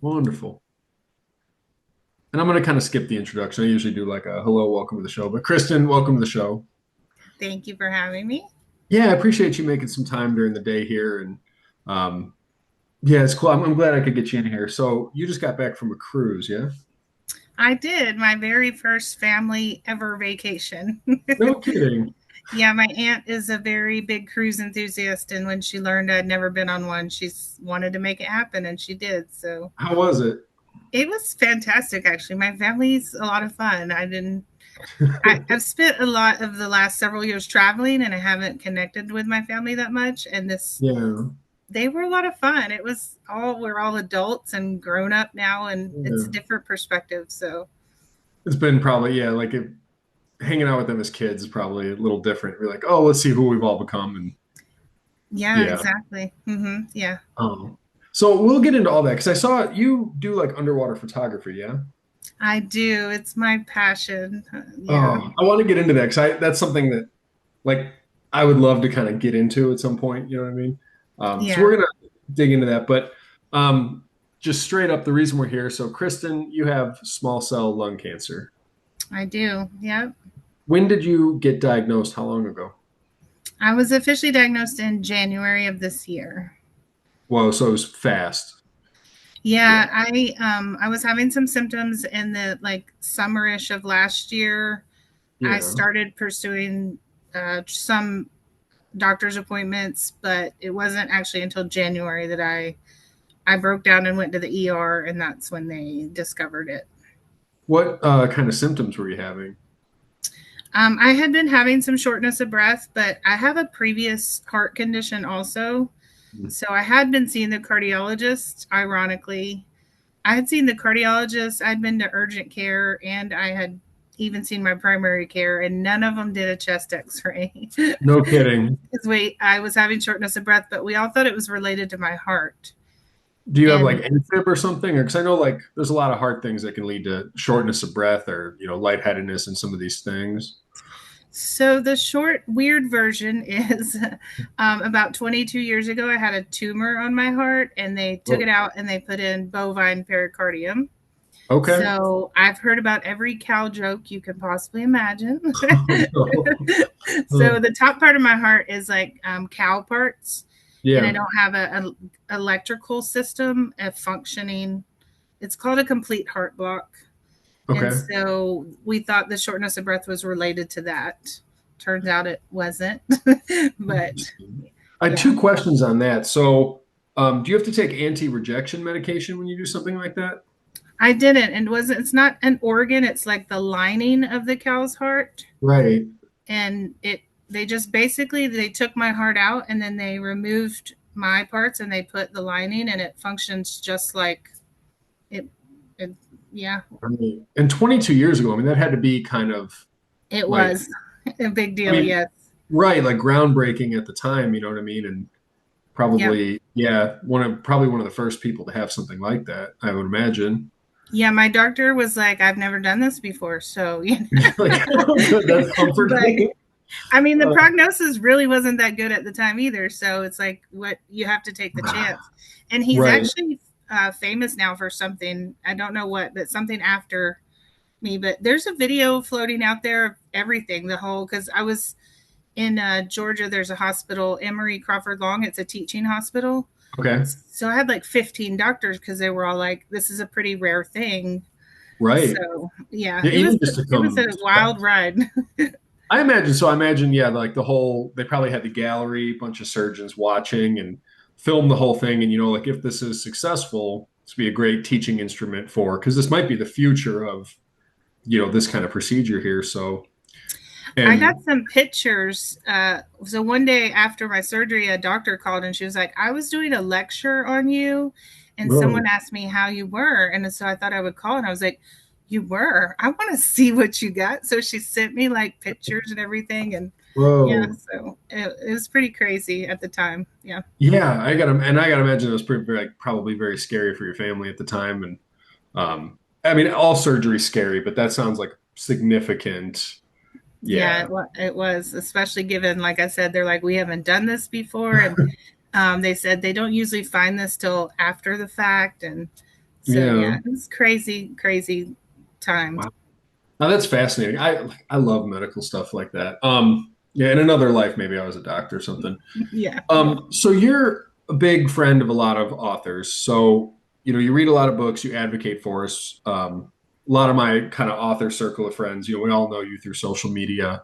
Wonderful. And I'm going to kind of skip the introduction. I usually do like a hello, welcome to the show. But Kristen, welcome to the show. Thank you for having me. Yeah, I appreciate you making some time during the day here. And um, yeah, it's cool. I'm glad I could get you in here. So you just got back from a cruise, yeah? I did my very first family ever vacation. No kidding. Yeah, my aunt is a very big cruise enthusiast, and when she learned I'd never been on one, she wanted to make it happen, and she did. So How was it? it was fantastic, actually. My family's a lot of fun. I've spent a lot of the last several years traveling, and I haven't connected with my family that much. And Yeah. they were a lot of fun. We're all adults and grown up now, and it's a Yeah. different perspective. So It's been probably, yeah, hanging out with them as kids is probably a little different. We're like, oh, let's see who we've all become. And yeah, yeah. exactly. Yeah, Um, so we'll get into all that because I saw you do like underwater photography, yeah? I do. It's my passion. Yeah, Oh, I want to get into that because that's something that like I would love to kind of get into at some point. You know what I mean? So yeah, we're gonna dig into that, but um, just straight up, the reason we're here. So, Kristen, you have small cell lung cancer. I do. Yeah. When did you get diagnosed? How long ago? I was officially diagnosed in January of this year. Whoa, so it was fast. Yeah, Yeah, I was having some symptoms in the like summerish of last year. I yeah. started pursuing some doctor's appointments, but it wasn't actually until January that I broke down and went to the ER, and that's when they discovered it. What kind of symptoms were you having? I had been having some shortness of breath, but I have a previous heart condition also. So I had been seeing the cardiologist, ironically. I had seen the cardiologist, I'd been to urgent care, and I had even seen my primary care, and none of them did a chest x ray. Because No kidding. I was having shortness of breath, but we all thought it was related to my heart. Do you have like And AFib or something? Or because I know like there's a lot of heart things that can lead to shortness of breath or lightheadedness and some of these things. so the short, weird version is about 22 years ago, I had a tumor on my heart, and they took it Oh, out and they put in bovine pericardium. okay. So I've heard about every cow joke you could possibly imagine. Oh, So no. the top part of my heart is like cow parts, and I Yeah. don't have a electrical system, a functioning. It's called a complete heart block, and Okay. so we thought the shortness of breath was related to that. Turns out it wasn't, but Interesting. I had yeah. two questions on that. So, do you have to take anti-rejection medication when you do something like that? I didn't, and wasn't. It's not an organ. It's like the lining of the cow's heart, Right. and they just basically they took my heart out and then they removed my parts and they put the lining, and it functions just like it. it yeah, Right. And 22 years ago, I mean, that had to be kind of it like, was a big I deal. mean, Yes. right, like groundbreaking at the time, you know what I mean? And Yep. probably, yeah, probably one of the first people to have something like that, I would imagine. Yeah, my doctor was like, I've never done this before, so Like, oh, good, that's but comforting. I mean, the Uh, prognosis really wasn't that good at the time either. So it's like, what you have to take the chance. And he's right. actually famous now for something. I don't know what, but something after me. But there's a video floating out there of everything, the whole, because I was in Georgia, there's a hospital, Emory Crawford Long. It's a teaching hospital. Okay. So I had like 15 doctors because they were all like, this is a pretty rare thing. Right. So yeah, Yeah, even just to it was come. a wild ride. I imagine so. I imagine, yeah, like they probably had the gallery, bunch of surgeons watching and film the whole thing. And, like if this is successful, this would be a great teaching instrument because this might be the future of, this kind of procedure here. So, I got and some pictures. So one day after my surgery, a doctor called and she was like, I was doing a lecture on you, and someone whoa, asked me how you were. And so I thought I would call, and I was like, you were? I want to see what you got. So she sent me like pictures and everything. And yeah, whoa. so it was pretty crazy at the time. Yeah. Yeah, I gotta imagine it was like, probably very scary for your family at the time. And I mean, all surgery's scary, but that sounds like significant. Yeah, Yeah. it was, especially given, like I said, they're like, we haven't done this before. And they said they don't usually find this till after the fact. And So Yeah. yeah, it's crazy, crazy time. Wow. Now that's fascinating. I love medical stuff like that. Yeah, in another life, maybe I was a doctor or something. Yeah. So you're a big friend of a lot of authors. So, you read a lot of books, you advocate for us. A lot of my kind of author circle of friends, we all know you through social media.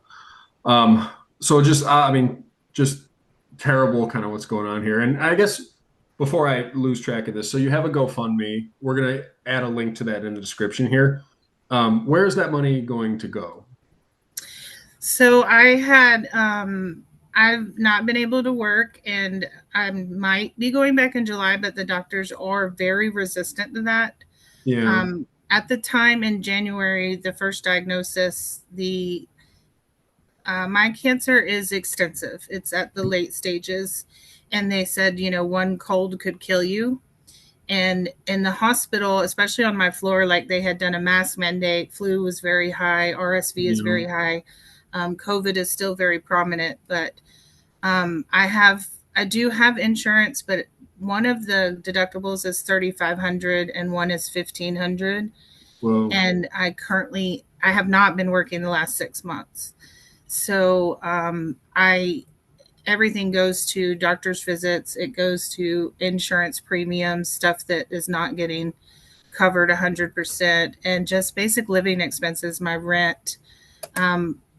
Um, so just, I mean, just terrible kind of what's going on here. And I guess before I lose track of this, so you have a GoFundMe. We're going to add a link to that in the description here. Where is that money going to go? So I've not been able to work, and I might be going back in July, but the doctors are very resistant to that. Yeah. At the time in January, the first diagnosis, the my cancer is extensive. It's at the late stages, and they said, one cold could kill you. And in the hospital, especially on my floor, like they had done a mask mandate, flu was very high, RSV is Yeah. very high, COVID is still very prominent. But I do have insurance, but one of the deductibles is 3,500 and one is 1,500. Well, And I have not been working the last 6 months. So I everything goes to doctor's visits. It goes to insurance premiums, stuff that is not getting covered 100%, and just basic living expenses, my rent,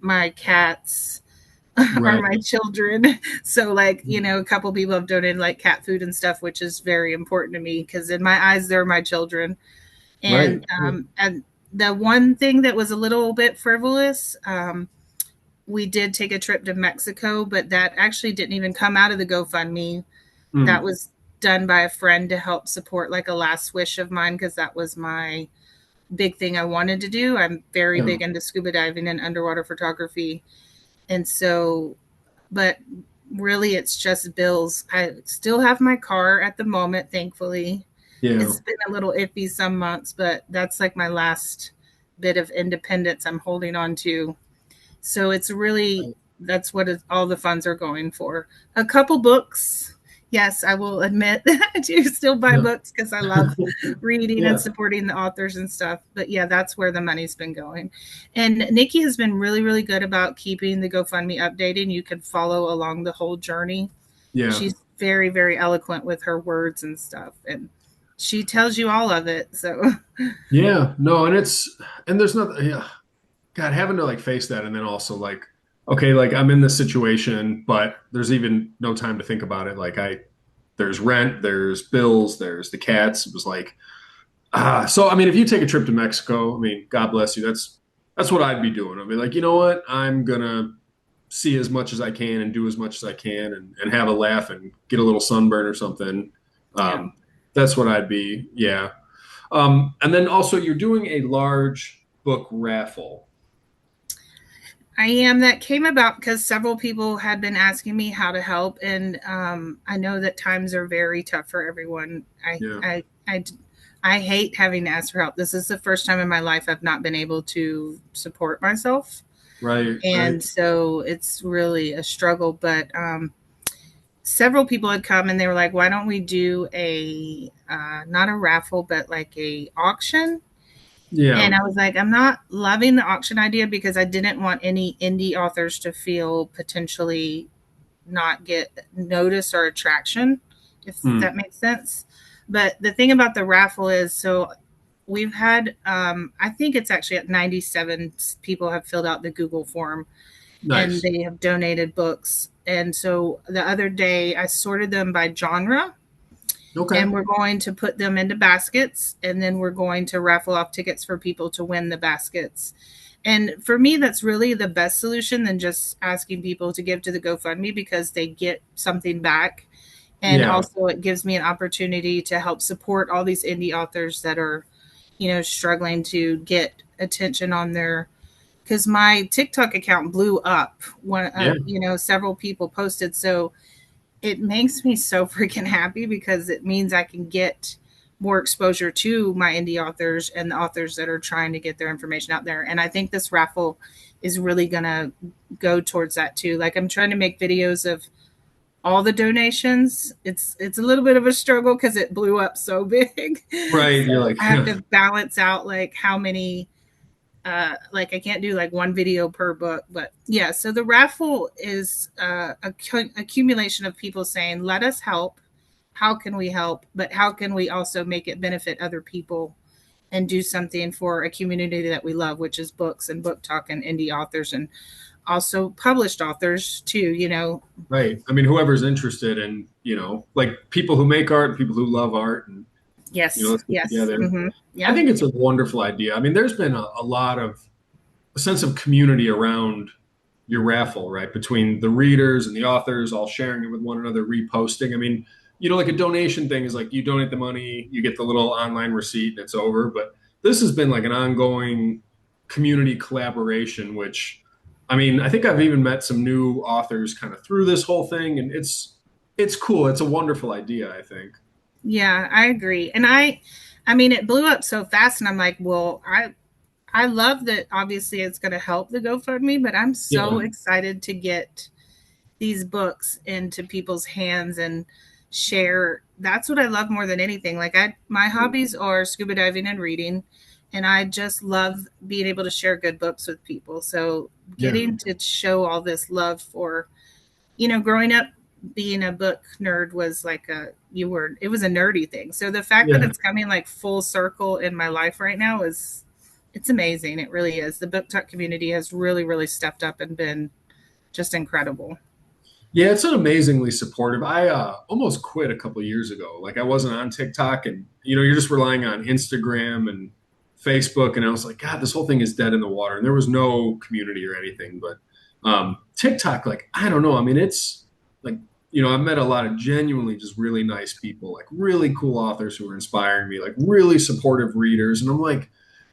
my cats, are right. my children. So, like, a couple people have donated like cat food and stuff, which is very important to me because in my eyes, they're my children. Right. And the one thing that was a little bit frivolous, we did take a trip to Mexico, but that actually didn't even come out of the GoFundMe. That Mm. was done by a friend to help support like a last wish of mine because that was my big thing I wanted to do. I'm very Yeah. big into scuba diving and underwater photography. And so, but really it's just bills. I still have my car at the moment, thankfully. Yeah. It's been a little iffy some months, but that's like my last bit of independence I'm holding on to. So it's really that's what all the funds are going for. A couple books. Yes, I will admit I do still buy Yeah. books because I love reading and Yeah. supporting the authors and stuff. But yeah, that's where the money's been going. And Nikki has been really, really good about keeping the GoFundMe updated. You can follow along the whole journey. Yeah. She's very, very eloquent with her words and stuff. And she tells you all of it. So Yeah. No, and there's nothing, yeah. God, having to like face that and then also like, okay, like I'm in this situation, but there's even no time to think about it. There's rent, there's bills, there's the cats. It was like, so I mean, if you take a trip to Mexico, I mean, God bless you. That's what I'd be doing. I'd be like, you know what? I'm gonna see as much as I can and do as much as I can and have a laugh and get a little sunburn or something. yeah. That's what I'd be. Yeah. And then also you're doing a large book raffle. I am. That came about because several people had been asking me how to help, and I know that times are very tough for everyone. Yeah. I hate having to ask for help. This is the first time in my life I've not been able to support myself, Right. Right. and so it's really a struggle. But several people had come and they were like, "Why don't we do a not a raffle, but like a auction?" And Yeah. I was like, I'm not loving the auction idea because I didn't want any indie authors to feel potentially not get notice or attraction, if Hmm. that makes sense. But the thing about the raffle is so we've had, I think it's actually at 97 people have filled out the Google form and Nice. they have donated books. And so the other day I sorted them by genre Okay. and we're going to put them into baskets and then we're going to raffle off tickets for people to win the baskets. And for me, that's really the best solution than just asking people to give to the GoFundMe because they get something back. And Yeah. also, it gives me an opportunity to help support all these indie authors that are, struggling to get attention on their. Because my TikTok account blew up when, Yeah. several people posted. So it makes me so freaking happy because it means I can get more exposure to my indie authors and the authors that are trying to get their information out there. And I think this raffle is really going to go towards that too. Like I'm trying to make videos of all the donations. It's a little bit of a struggle because it blew up so big. Right. So You're like, I have to balance out like how many like I can't do like one video per book, but yeah. So the raffle is accumulation of people saying, "Let us help. How can we help? But how can we also make it benefit other people and do something for a community that we love, which is books and book talk and indie authors and also published authors too. You know, right. I mean, whoever's interested in, like people who make art, people who love art, and, yes, let's get yes, together. I yeah, think it's a wonderful idea. I mean, there's been a lot of a sense of community around your raffle, right? Between the readers and the authors all sharing it with one another, reposting. I mean, like a donation thing is like you donate the money, you get the little online receipt, and it's over. But this has been like an ongoing community collaboration, which, I mean, I think I've even met some new authors kind of through this whole thing, and it's cool. It's a wonderful idea, I think. yeah. I agree, and I mean, it blew up so fast, and I'm like, well, I love that. Obviously, it's going to help the GoFundMe, but I'm so Yeah. excited to get these books into people's hands and share. That's what I love more than anything. Like my hobbies are scuba diving and reading, and I just love being able to share good books with people. So Yeah. getting to show all this love for, growing up being a book nerd was like it was a nerdy thing. So the fact that Yeah. it's coming like full circle in my life right now is it's amazing. It really is. The book talk community has really, really stepped up and been just incredible. Yeah, it's an amazingly supportive. I almost quit a couple of years ago. Like I wasn't on TikTok, and you're just relying on Instagram and Facebook, and I was like, God, this whole thing is dead in the water. And there was no community or anything. But TikTok, like I don't know. I mean, it's like I've met a lot of genuinely just really nice people, like really cool authors who are inspiring me, like really supportive readers, and I'm like,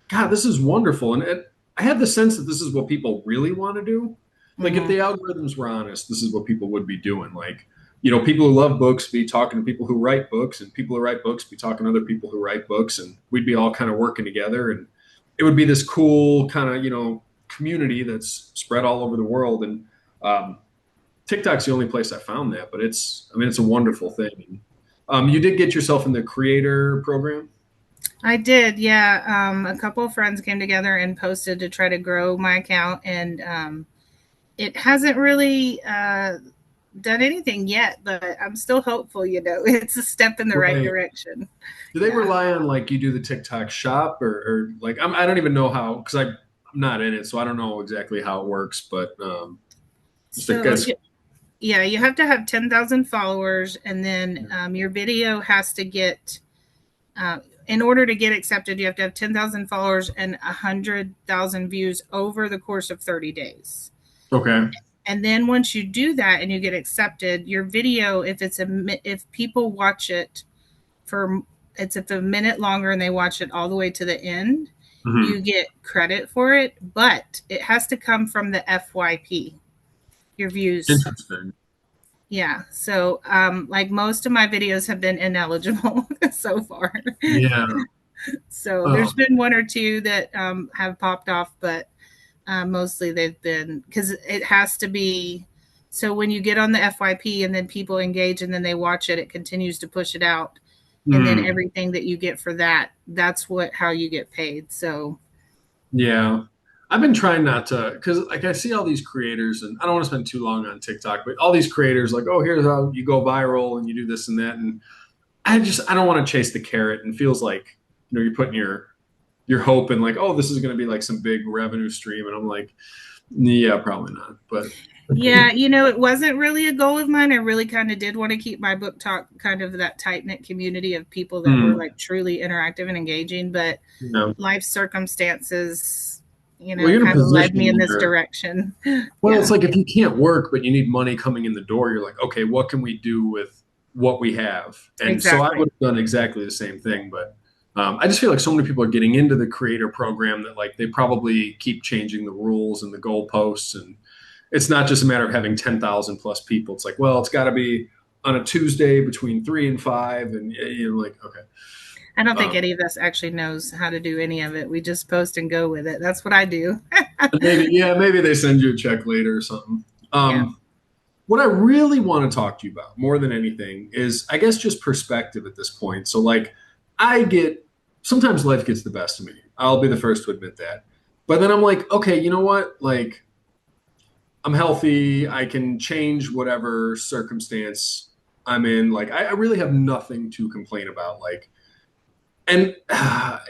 God, this is wonderful. And I had the sense that this is what people really want to do. Like if Mm-hmm. the algorithms were honest, this is what people would be doing. Like, people who love books be talking to people who write books, and people who write books be talking to other people who write books, and we'd be all kind of working together, and it would be this cool kind of community that's spread all over the world. And um, TikTok's the only place I found that, but it's a wonderful thing. You did get yourself in the creator program. I did, yeah. A couple of friends came together and posted to try to grow my account, and it hasn't really done anything yet, but I'm still hopeful. It's a step in the right Right. direction. Do they Yeah. rely on like you do the TikTok shop, or like I don't even know how, because I'm not in it, so I don't know exactly how it works. But just I So guess. yeah, you have to have 10,000 followers, and then your video has to get. In order to get accepted, you have to have 10,000 followers and 100,000 views over the course of 30 days. Okay. And then once you do that and you get accepted, your video, if people watch it for if a minute longer and they watch it all the way to the end, you Hmm. get credit for it, but it has to come from the FYP, your views. Interesting. Yeah. So, like most of my videos have been ineligible so far. Yeah. So Oh. there's been one or two that have popped off, but mostly they've been because it has to be. So when you get on the FYP and then people engage and then they watch it, it continues to push it out, and then Hmm. everything that you get for that, that's how you get paid. So Yeah. I've been trying not to, because like I see all these creators, and I don't want to spend too long on TikTok, but all these creators like, oh, here's how you go viral and you do this and that, and I don't want to chase the carrot, and feels like you're putting your hope in like, oh, this is going to be like some big revenue stream, and I'm like, yeah, probably not. But yeah, it wasn't really a goal of mine. I really kind of did want to keep my book talk kind of that tight knit community of people that were hmm, like truly interactive and engaging, but yeah. life circumstances, Well, you're in a kind of led me position in this where, direction. well, it's Yeah, like if you can't work but you need money coming in the door, you're like, okay, what can we do with what we have? And so I would exactly. have done exactly the same thing, but I just feel like so many people are getting into the creator program that like they probably keep changing the rules and the goalposts, and it's not just a matter of having 10,000 plus people. It's like, well, it's got to be on a Tuesday between 3 and 5, and you're like, okay. I don't think Um, any of us actually knows how to do any of it. We just post and go with it. That's what I do. maybe, yeah, maybe they send you a check later or something. Yeah. Um, what I really want to talk to you about more than anything is, I guess, just perspective at this point. So, like, I get sometimes life gets the best of me. I'll be the first to admit that. But then I'm like, okay, you know what? Like, I'm healthy. I can change whatever circumstance I'm in. Like, I really have nothing to complain about. Like, and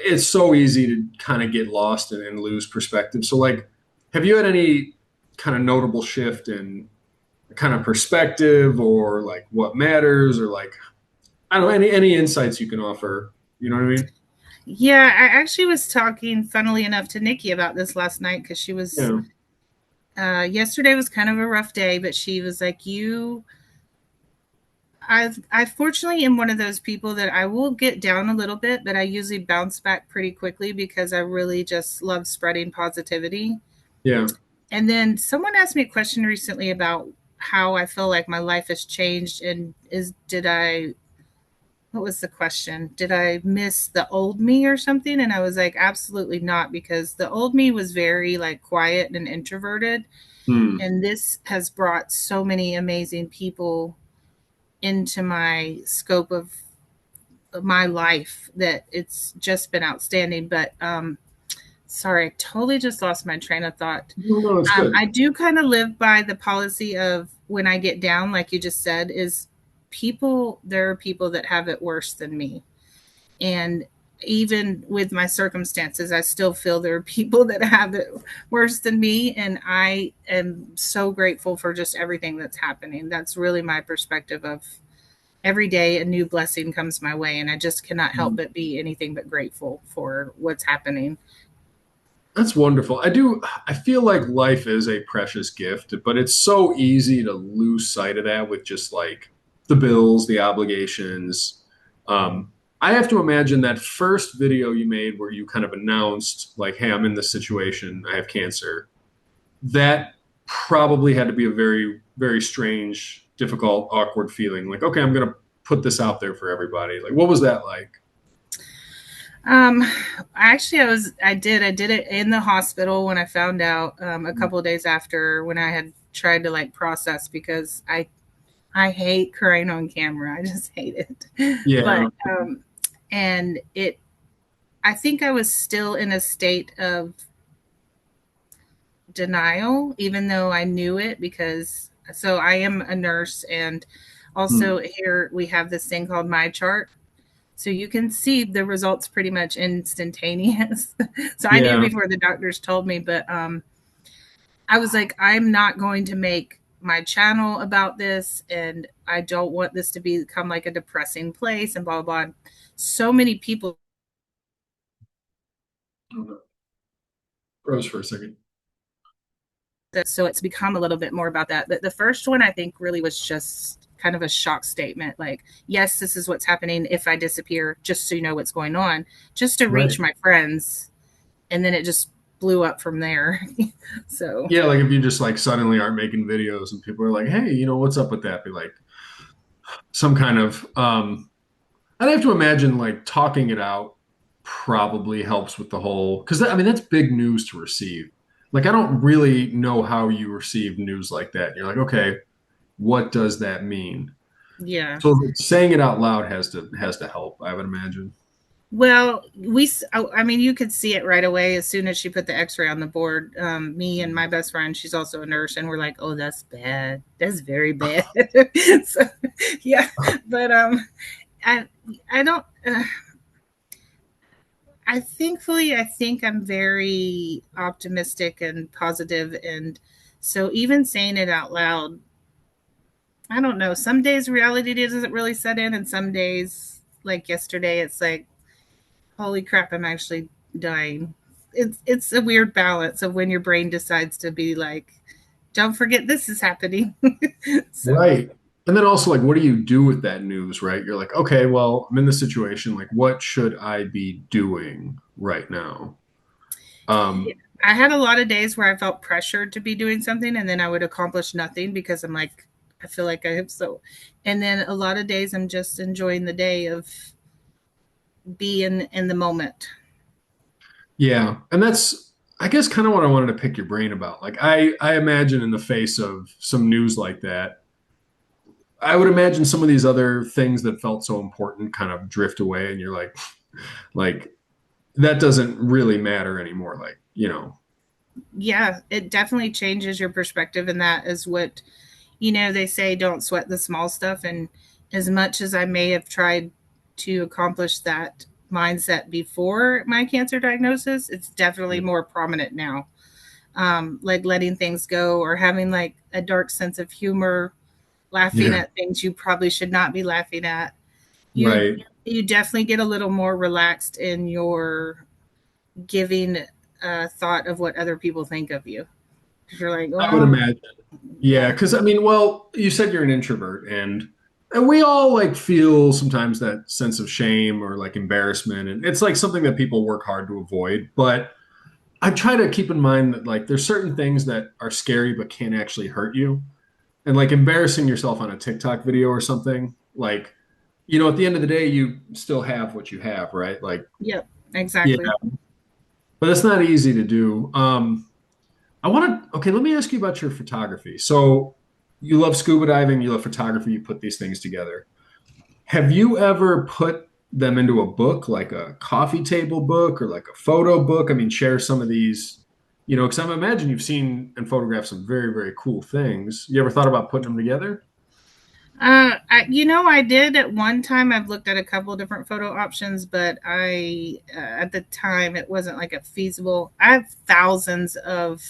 it's so easy to kind of get lost and lose perspective. So, like, have you had any kind of notable shift in kind of perspective or like what matters or like I don't know any insights you can offer? You know what I mean? Yeah, I actually was talking, funnily enough, to Nikki about this last night because she was. Yeah, Yesterday was kind of a rough day, but she was like, "You, I fortunately am one of those people that I will get down a little bit, but I usually bounce back pretty quickly because I really just love spreading positivity." yeah, And then someone asked me a question recently about how I feel like my life has changed, and is did I what was the question? Did I miss the old me or something? And I was like, absolutely not, because the old me was very like quiet and introverted. hmm, And this has brought so many amazing people into my scope of my life that it's just been outstanding. But sorry, I totally just lost my train of thought. no, no, it's good. I do kind of live by the policy of when I get down, like you just said, is there are people that have it worse than me. And even with my circumstances, I still feel there are people that have it worse than me. And I am so grateful for just everything that's happening. That's really my perspective of every day a new blessing comes my way. And I just cannot help but be anything but grateful for what's happening. That's wonderful. I feel like life is a precious gift, but it's so easy to lose sight of that with just like the bills, the obligations. I have to imagine that first video you made where you kind of announced, like, hey, I'm in this situation, I have cancer. That probably had to be a very, very strange, difficult, awkward feeling. Like, okay, I'm going to put this out there for everybody. Like, what was that like? Um, actually, I did it in the hospital when I found out, a couple of days after, when I had tried to like process, because I hate crying on camera. I just hate it. But Yeah. and it I think I was still in a state of denial, even though I knew it, because so I am a nurse, and also Hmm. here we have this thing called my chart. So you can see the results pretty much instantaneous. So I knew Yeah. before the doctors told me, but I was like, I'm not going to make my channel about this, and I don't want this to become like a depressing place and blah blah blah. So many people, Froze for a second. so it's become a little bit more about that. But the first one I think really was just kind of a shock statement, like, yes, this is what's happening if I disappear, just so you know what's going on, just to reach Right. my friends. And then it just blew up from there. So Yeah, like if you just like suddenly aren't making videos and people are like, hey, what's up with that? Be like some kind of I'd have to imagine like talking it out probably helps with the whole because I mean that's big news to receive. Like I don't really know how you receive news like that. You're like, okay, what does that mean? yeah. So saying it out loud has to help, I would imagine. Well, I mean, you could see it right away as soon as she put the X-ray on the board. Me and my best friend, she's also a nurse, and we're like, "Oh, that's bad. That's very bad." So, yeah, but I, I don't. I thankfully, I think I'm very optimistic and positive, and so even saying it out loud, I don't know. Some days reality doesn't really set in, and some days, like yesterday, it's like, holy crap, I'm actually dying. It's a weird balance of when your brain decides to be like, don't forget this is happening. So Right. And then also like what do you do with that news, right? You're like, okay, well, I'm in this situation, like what should I be doing right now? yeah, Um, I had a lot of days where I felt pressured to be doing something, and then I would accomplish nothing because I'm like, I feel like I have so. And then a lot of days I'm just enjoying the day of being in the moment. yeah. And that's I guess kind of what I wanted to pick your brain about. Like I imagine in the face of some news like that, I would imagine some of these other things that felt so important kind of drift away, and you're like that doesn't really matter anymore. Like, Yeah, it definitely changes your perspective, and that is what, they say, don't sweat the small stuff. And as much as I may have tried to accomplish that mindset before my cancer diagnosis, it's definitely more prominent now. Like letting things go, or having like a dark sense of humor, laughing yeah, at things you probably should not be laughing at. You right. you definitely get a little more relaxed in your giving thought of what other people think of you. You're like, I would well, imagine. Yeah, yeah, because I mean, well, you said you're an introvert, and we all like feel sometimes that sense of shame or like embarrassment, and it's like something that people work hard to avoid. But I try to keep in mind that like there's certain things that are scary but can't actually hurt you, and like embarrassing yourself on a TikTok video or something. Like, at the end of the day, you still have what you have, right? Like, yep, yeah, exactly. but it's not easy to do. Okay, let me ask you about your photography. So you love scuba diving, you love photography, you put these things together. Have you ever put them into a book, like a coffee table book or like a photo book? I mean, share some of these, because I imagine you've seen and photographed some very, very cool things. You ever thought about putting them together? I did at one time. I've looked at a couple of different photo options, but at the time, it wasn't like a feasible. I have thousands of,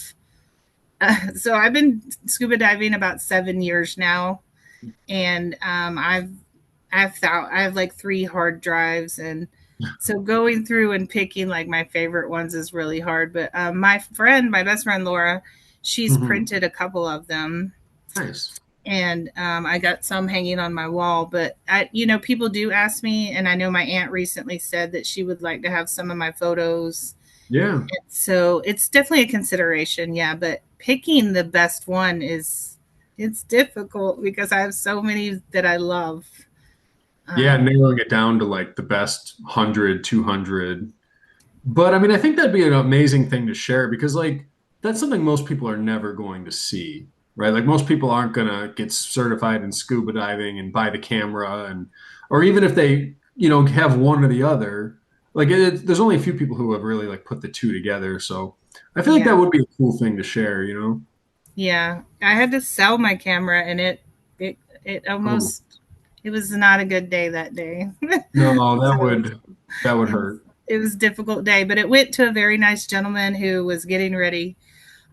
so I've been scuba diving about 7 years now, and I have like three hard drives, and so going through and picking like my favorite ones is really hard. But my best friend Laura, she's Hmm. printed a couple of them, Nice. and I got some hanging on my wall. But people do ask me, and I know my aunt recently said that she would like to have some of my photos. Yeah. So it's definitely a consideration, yeah. But picking the best one is it's difficult because I have so many that I love. Yeah, Um, narrowing it down to like the best 100, 200. But I mean, I think that'd be an amazing thing to share because, like, that's something most people are never going to see, right? Like, most people aren't going to get certified in scuba diving and buy the camera, or even if they, have one or the other, like, there's only a few people who have really, like, put the two together. So I feel like that yeah, would be a cool thing to share. yeah. I had to sell my camera, and it it Oh, almost it was not a good day that day. no, that So would, that would it was hurt. it was a difficult day, but it went to a very nice gentleman who was getting ready.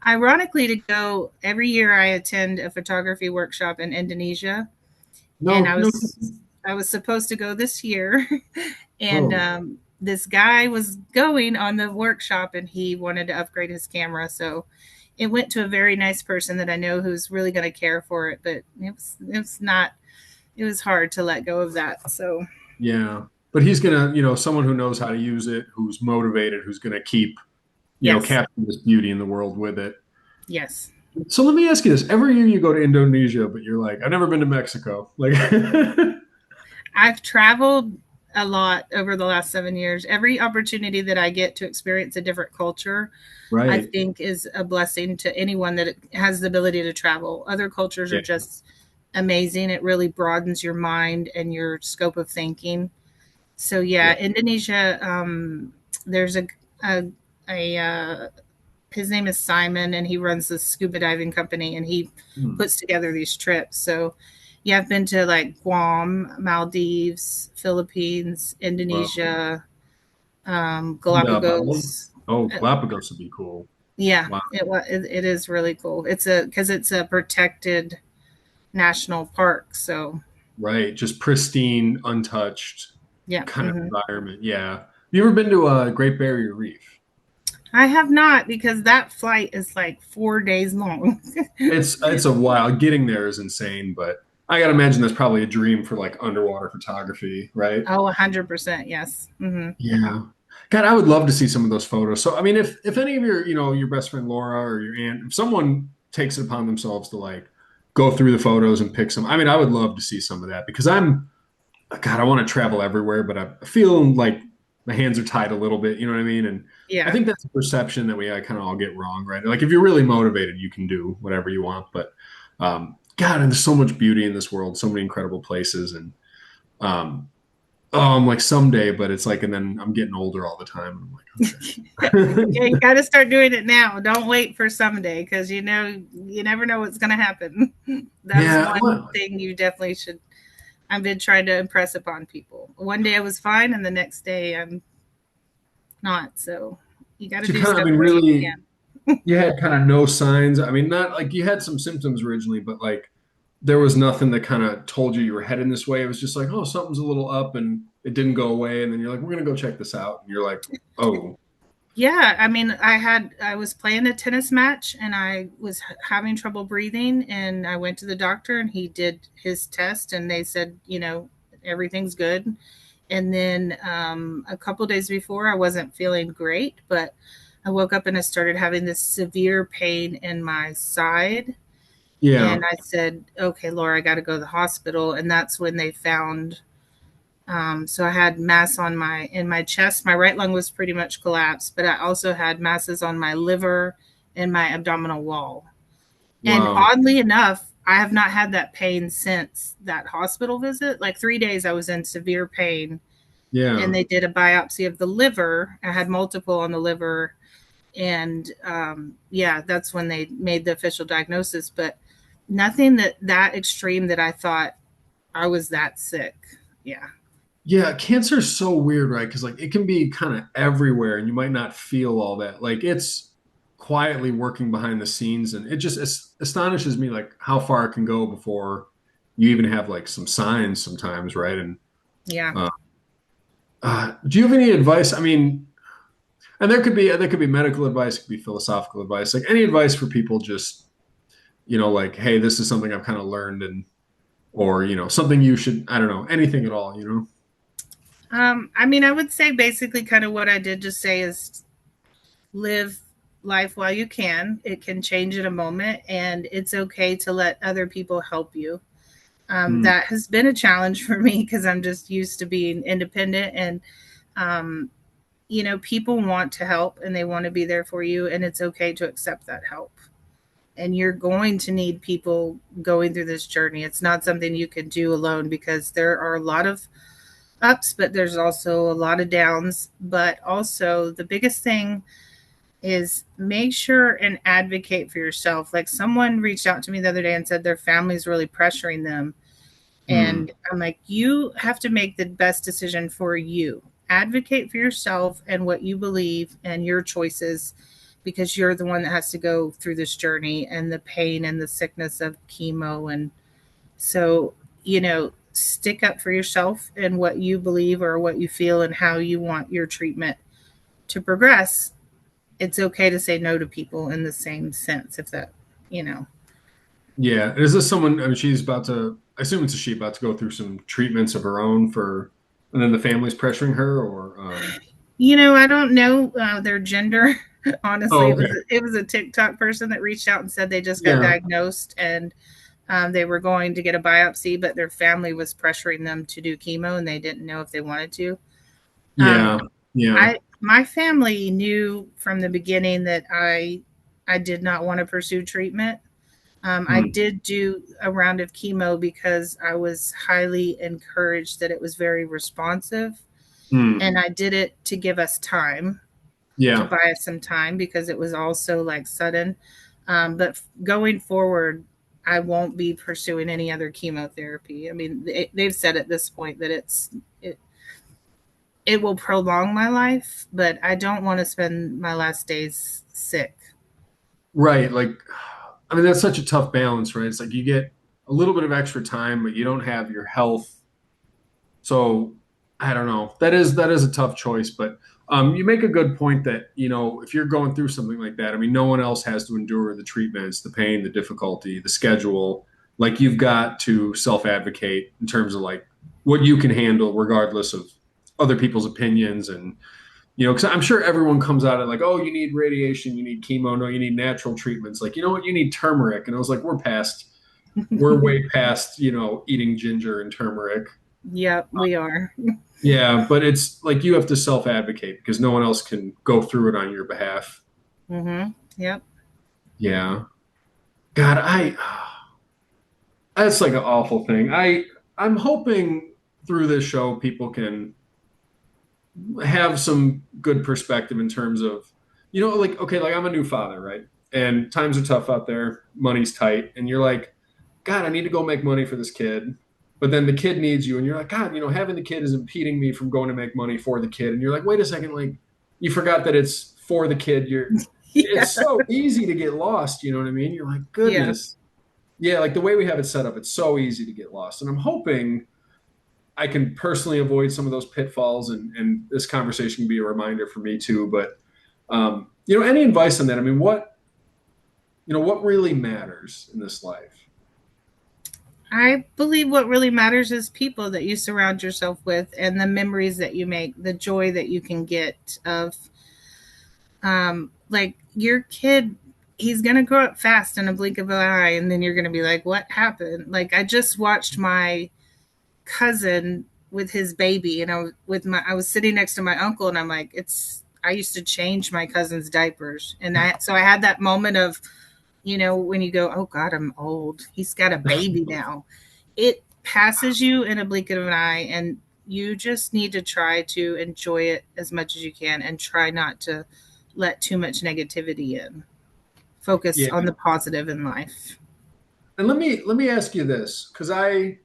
Ironically, to go every year, I attend a photography workshop in Indonesia, and No, I no. was I was supposed to go this year, and Oh, this guy was going on the workshop, and he wanted to upgrade his camera, so it went to a very nice person that I know who's really going to care for it. But it was not it was hard to let go of that. So yeah. But he's gonna, someone who knows how to use it, who's motivated, who's gonna keep, yes, capture this beauty in the world with it. yes, So let me ask you this. Every year you go to Indonesia, but you're like, I've never been to Mexico. Like, I've traveled a lot over the last 7 years. Every opportunity that I get to experience a different culture, I right. think is a blessing to anyone that has the ability to travel. Other cultures are Yeah. just amazing. It really broadens your mind and your scope of thinking. So Yeah. yeah, Indonesia. There's a, a his name is Simon, and he runs this scuba diving company, and he Hmm. puts together these trips. So, yeah, I've been to like Guam, Maldives, Philippines, Wow. Indonesia, And, Bali? Galapagos. Oh, Uh, Galapagos would be cool. yeah, Wow. it is really cool. It's a protected national park. So Right. Just pristine, untouched yeah, kind of environment. Yeah. You ever been to a Great Barrier Reef? I have not, because that flight is like 4 days long. It's a while. Getting there is insane, but I gotta imagine that's probably a dream for like underwater photography, right? Oh, 100%, yes. Yeah. God, I would love to see some of those photos. So, I mean, if any of your, your best friend Laura or your aunt, if someone takes it upon themselves to like go through the photos and pick some, I mean, I would love to see some of that because God, I want to travel everywhere, but I feel like my hands are tied a little bit. You know what I mean? And I Yeah, think that's a perception that we kind of all get wrong, right? Like if you're really motivated, you can do whatever you want. But God, and there's so much beauty in this world, so many incredible places, and um, oh, I'm like someday, but it's like, and then I'm getting older all the time. I'm like, Yeah, okay. you got to start doing it now. Don't wait for someday because you never know what's going to happen. That's Yeah, one well, thing you definitely should. I've been trying to impress upon people. One day I was fine, and the next day I'm not. So you got to you do kind of, I stuff mean, while you really, can. you had kind of no signs. I mean, not like you had some symptoms originally, but like there was nothing that kind of told you were heading this way. It was just like, oh, something's a little up, and it didn't go away. And then you're like, we're gonna go check this out, and you're like, oh, Yeah, I mean, I was playing a tennis match and I was having trouble breathing, and I went to the doctor and he did his test and they said, everything's good. And then a couple days before, I wasn't feeling great, but I woke up and I started having this severe pain in my side. yeah, And I said, okay, Laura, I got to go to the hospital. And that's when they found, so I had mass on in my chest. My right lung was pretty much collapsed, but I also had masses on my liver and my abdominal wall. And wow, oddly enough, I have not had that pain since that hospital visit. Like 3 days, I was in severe pain, and yeah, they did a biopsy of the liver. I had multiple on the liver, and yeah, that's when they made the official diagnosis. But nothing that extreme that I thought I was that sick. Yeah, yeah. Cancer is so weird, right? Because like it can be kind of everywhere, and you might not feel all that. Like it's quietly working behind the scenes, and it just astonishes me like how far it can go before you even have like some signs sometimes, right? And yeah. uh, do you have any advice? I mean, and there could be medical advice, it could be philosophical advice, like any advice for people just, like, hey, this is something I've kind of learned and or, something you should, I don't know, anything at all. I mean, I would say basically kind of what I did just say is live life while you can. It can change in a moment, and it's okay to let other people help you. Hmm. That has been a challenge for me because I'm just used to being independent, and um, people want to help and they want to be there for you, and it's okay to accept that help. And you're going to need people going through this journey. It's not something you can do alone because there are a lot of ups, but there's also a lot of downs. But also, the biggest thing is make sure and advocate for yourself. Like someone reached out to me the other day and said their family's really pressuring them. Hmm. And I'm like, you have to make the best decision for you. Advocate for yourself and what you believe and your choices because you're the one that has to go through this journey and the pain and the sickness of chemo. And so, stick up for yourself and what you believe or what you feel and how you want your treatment to progress. It's okay to say no to people in the same sense, if that, you know. Yeah. Is this someone, I mean, she's about to, I assume it's a she about to go through some treatments of her own and then the family's pressuring her or, I don't know their gender. Honestly, oh, it was okay. it was a TikTok person that reached out and said they just got Yeah. diagnosed and they were going to get a biopsy, but their family was pressuring them to do chemo and they didn't know if they wanted to. Um, Yeah. Yeah. my family knew from the beginning that I did not want to pursue treatment. I Hmm. did do a round of chemo because I was highly encouraged that it was very responsive, Hmm. and I did it to give us time, to Yeah. buy us some time because it was also like sudden. But going forward, I won't be pursuing any other chemotherapy. I mean, they've said at this point that it will prolong my life, but I don't want to spend my last days sick. Right. Like, I mean, that's such a tough balance, right? It's like you get a little bit of extra time, but you don't have your health. So I don't know. That is a tough choice, but you make a good point that if you're going through something like that, I mean, no one else has to endure the treatments, the pain, the difficulty, the schedule. Like you've got to self-advocate in terms of like what you can handle, regardless of other people's opinions and because I'm sure everyone comes out of like, oh, you need radiation, you need chemo, no, you need natural treatments. Like, you know what, you need turmeric. And I was like, we're way past, eating ginger and turmeric. Yep, we are. Yeah, but it's like you have to self advocate because no one else can go through it on your behalf. Mm-hmm. Yep. Yeah. God, That's like an awful thing. I'm hoping through this show people can have some good perspective in terms of, like, okay, like I'm a new father, right? And times are tough out there, money's tight, and you're like, God, I need to go make money for this kid. But then the kid needs you, and you're like, God, having the kid is impeding me from going to make money for the kid. And you're like, wait a second, like you forgot that it's for the kid. Yeah. It's so easy to get lost, you know what I mean? You're like, Yeah. goodness. Yeah, like the way we have it set up, it's so easy to get lost. And I'm hoping I can personally avoid some of those pitfalls, and this conversation can be a reminder for me too. But any advice on that? I mean, what really matters in this life? I believe what really matters is people that you surround yourself with and the memories that you make, the joy that you can get of like your kid, he's going to grow up fast in a blink of an eye, and then you're going to be like, what happened? Like I just watched my cousin with his baby, and I was sitting next to my uncle, and I'm like, I used to change my cousin's diapers, and I had that moment of, when you go, oh God, I'm old. He's got a baby now. It passes you in a blink of an eye, and you just need to try to enjoy it as much as you can and try not to let too much negativity in. Focus Yeah. on the positive in life. And let me ask you this, because I'm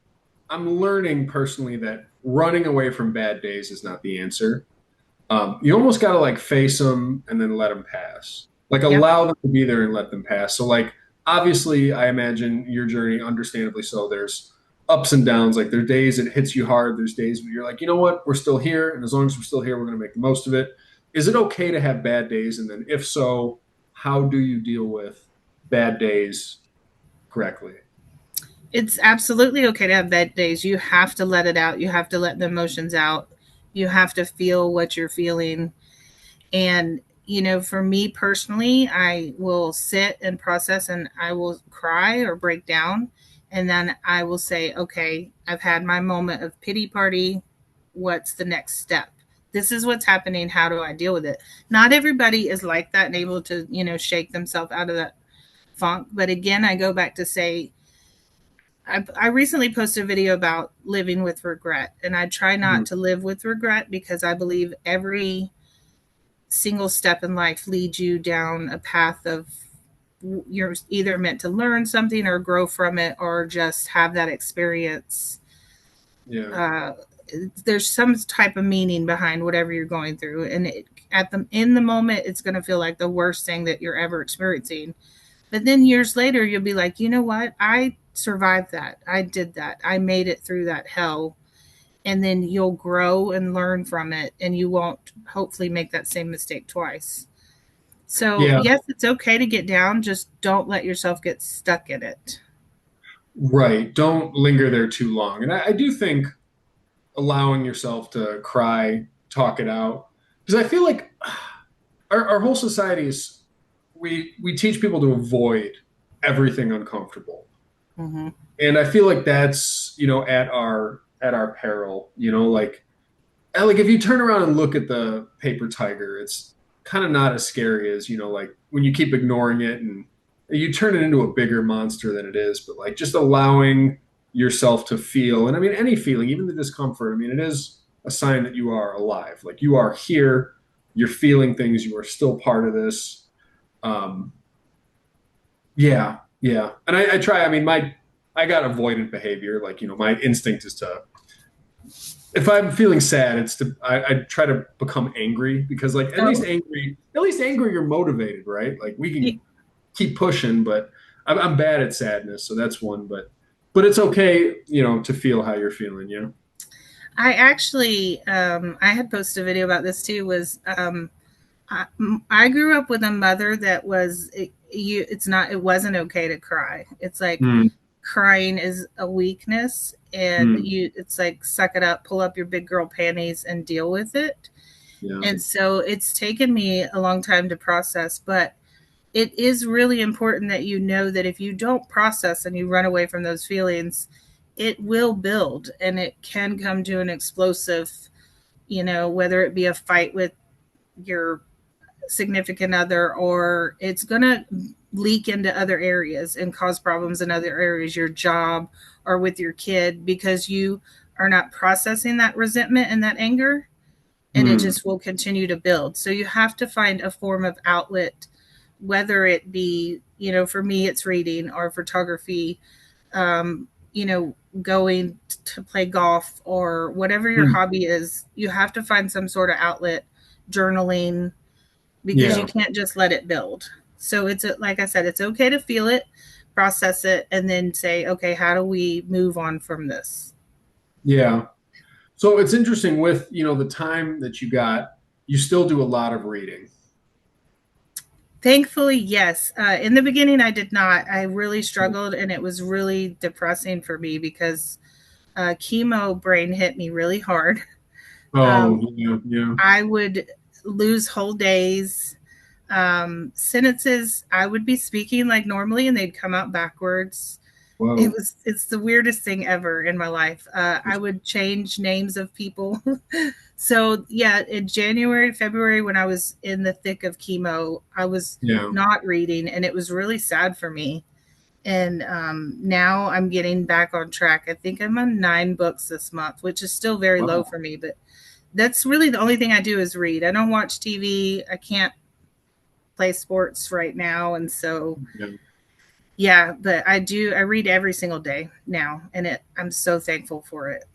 learning personally that running away from bad days is not the answer. You almost got to like face them and then let them pass. Like Yep. allow them to be there and let them pass. So like obviously, I imagine your journey, understandably so. There's ups and downs. Like there's days it hits you hard. There's days where you're like, you know what, we're still here, and as long as we're still here, we're going to make the most of it. Is it okay to have bad days? And then if so, how do you deal with bad days correctly? It's absolutely okay to have bad days. You have to let it out. You have to let the emotions out. You have to feel what you're feeling. And, for me personally, I will sit and process, and I will cry or break down. And then I will say, okay, I've had my moment of pity party. What's the next step? This is what's happening. How do I deal with it? Not everybody is like that and able to, shake themselves out of that funk. But again, I go back to say, I recently posted a video about living with regret, and I try Mhm. not to live with regret because I believe every single step in life leads you down a path of you're either meant to learn something or grow from it or just have that experience. Yeah. Uh, there's some type of meaning behind whatever you're going through, and in the moment, it's going to feel like the worst thing that you're ever experiencing. But then years later, you'll be like, you know what? I survived that. I did that. I made it through that hell. And then you'll grow and learn from it, and you won't hopefully make that same mistake twice. So, Yeah. yes, it's okay to get down. Just don't let yourself get stuck in it. Right. Don't linger there too long. And I do think allowing yourself to cry, talk it out, because I feel like our whole society is we teach people to avoid everything uncomfortable, Mm-hmm. and I feel like that's at our peril. Like if you turn around and look at the paper tiger, it's kind of not as scary as like when you keep ignoring it and you turn it into a bigger monster than it is. But like just allowing yourself to feel, and I mean any feeling, even the discomfort. I mean, it is a sign that you are alive. Like you are here, you're feeling things, you are still part of this. Um, yeah, yeah. And I try. I mean, I got avoidant behavior. Like my instinct is to if I'm feeling sad, it's I try to become angry because like Oh, at least angry you're motivated, right? Like we can keep pushing, but I'm bad at sadness, so that's one. But it's okay, to feel how you're feeling. I actually, I had posted a video about this too. I, I grew up with a mother that it wasn't okay to cry. It's like Mm, crying is a weakness, and mm, it's like suck it up, pull up your big girl panties and deal with it. yeah, And so it's taken me a long time to process, but it is really important that you know that if you don't process and you run away from those feelings, it will build, and it can come to an explosive, whether it be a fight with your significant other, or it's going to leak into other areas and cause problems in other areas, your job or with your kid, because you are not processing that resentment and that anger, and it Hmm. just will continue to build. So you have to find a form of outlet, whether it be, for me, it's reading or photography, going to play golf or whatever your Hmm. hobby is. You have to find some sort of outlet, journaling, because you Yeah. can't just let it build. So like I said, it's okay to feel it, process it, and then say, okay, how do we move on from this? Yeah. So it's interesting with, the time that you got, you still do a lot of reading. Thankfully, yes. In the beginning, I did not. I really struggled, and it was really depressing for me because chemo brain hit me really hard. Oh, Um, yeah, yeah. I would lose whole days. Sentences, I would be speaking like normally, and they'd come out backwards. Whoa. It's the weirdest thing ever in my life. I would change names of people. So yeah, in January, February, when I was in the thick of chemo, I was Yeah. not reading, and it was really sad for me. And now I'm getting back on track. I think I'm on 9 books this month, which is still very low Wow. for me, but that's really the only thing I do is read. I don't watch TV. I can't play sports right now, and so Yeah. yeah, but I do. I read every single day now, and I'm so thankful for it.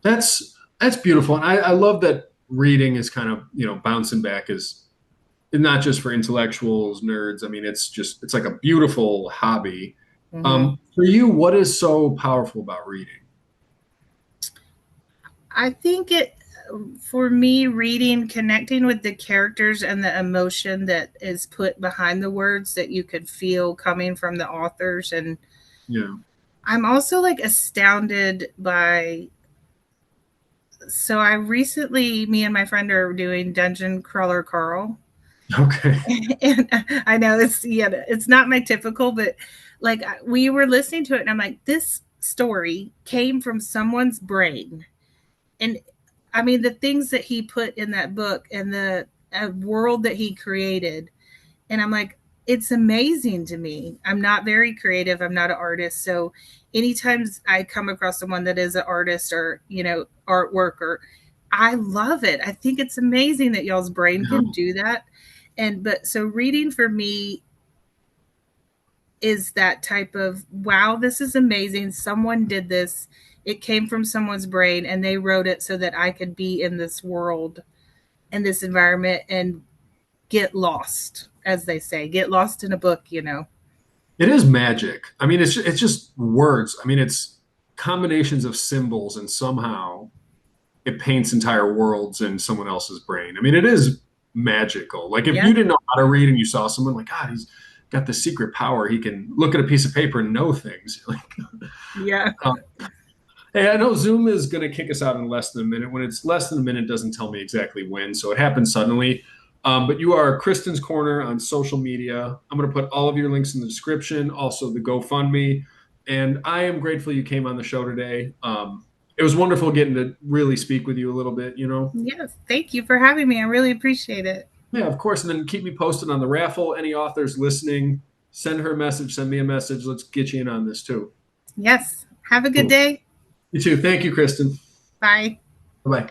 That's beautiful. And I love that reading is kind of, bouncing back is not just for intellectuals, nerds. I mean, it's like a beautiful hobby. Hmm. For you, what is so powerful about reading? I think it, for me, reading, connecting with the characters and the emotion that is put behind the words that you could feel coming from the authors. And Yeah. I'm also like astounded by, so I recently, me and my friend are doing Dungeon Crawler Carl. Okay. And I know it's not my typical, but like we were listening to it and I'm like, this story came from someone's brain. And I mean, the things that he put in that book and the world that he created. And I'm like, it's amazing to me. I'm not very creative. I'm not an artist. So anytime I come across someone that is an artist or, artwork, or I love it. I think it's amazing that y'all's brain Yeah. can do that. But so reading for me is that type of, wow, this is amazing. Someone did this. It came from someone's brain and they wrote it so that I could be in this world, in this environment, and get lost, as they say, get lost in a book. It is magic. I mean, it's just words. I mean, it's combinations of symbols, and somehow it paints entire worlds in someone else's brain. I mean, it is magical. Like if Yeah. you didn't know how to read and you saw someone like, God, he's got this secret power. He can look at a piece of paper and know things. Like, Yeah. um, hey, I know Zoom is going to kick us out in less than a minute. When it's less than a minute, it doesn't tell me exactly when, so it happens suddenly. But you are Kristen's Corner on social media. I'm going to put all of your links in the description, also the GoFundMe. And I am grateful you came on the show today. It was wonderful getting to really speak with you a little bit. Yes. Thank you for having me. I really appreciate it. Yeah, of course. And then keep me posted on the raffle. Any authors listening, send her a message, send me a message. Let's get you in on this too. Yes. Have a good Cool. day. You too. Thank you, Kristen. Bye. Bye bye.